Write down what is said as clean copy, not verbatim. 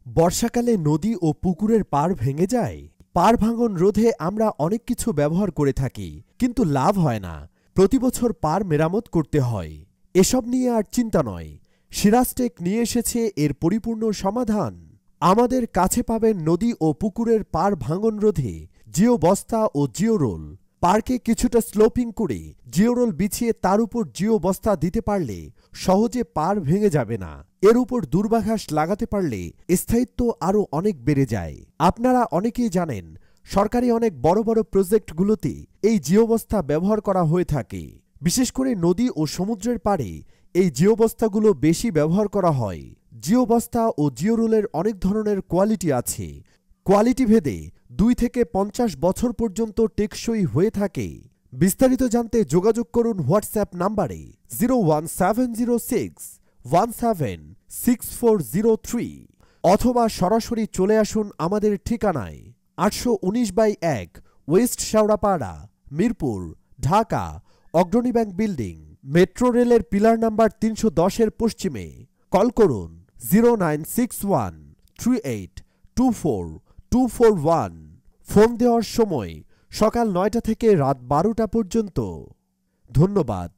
বর্ষাকালে নদী ও পুকুরের পাড় ভেঙে যায়। পাড় ভাঙন রোধে আমরা অনেক কিছু ব্যবহার করে থাকি, কিন্তু লাভ হয় না। প্রতিবছর পাড় মেরামত করতে হয়। এসব নিয়ে আর চিন্তা নয়, সিরাজটেক নিয়ে এসেছে এর পরিপূর্ণ সমাধান। আমাদের কাছে পাবেন নদী ও পুকুরের পাড় ভাঙন রোধে জিও বস্তা ও জিও রোল। পার্কে কিছুটা স্লোপিং করে জিও রোল বিছিয়ে তার উপর জিও বস্তা দিতে পারলে সহজে পাড় ভেঙে যাবে না। এর উপর দূর্বাঘাস লাগাতে পারলে স্থায়িত্ব আরও অনেক বেড়ে যায়। আপনারা অনেকেই জানেন, সরকারি অনেক বড় বড় প্রজেক্টগুলোতে এই জিও বস্তা ব্যবহার করা হয়ে থাকে। বিশেষ করে নদী ও সমুদ্রের পাড়ে এই জিও বস্তাগুলো বেশি ব্যবহার করা হয়। জিও বস্তা ও জিও রোলের অনেক ধরনের কোয়ালিটি আছে। কোয়ালিটি ভেদে 2 থেকে 50 বছর পর্যন্ত টেকসই হয়ে থাকে। বিস্তারিত জানতে যোগাযোগ করুন হোয়াটসঅ্যাপ নাম্বারে 01706176403 অথবা সরাসরি চলে আসুন আমাদের ঠিকানায় 819/1 ওয়েস্ট শেওড়াপাড়া, মিরপুর, ঢাকা। অগ্রণী ব্যাংক বিল্ডিং, মেট্রো রেলের পিলার নাম্বার 310-এর পশ্চিমে। কল করুন 09613824241। ফোন দেওয়ার সময় সকাল 9টা থেকে রাত 12টা পর্যন্ত। ধন্যবাদ।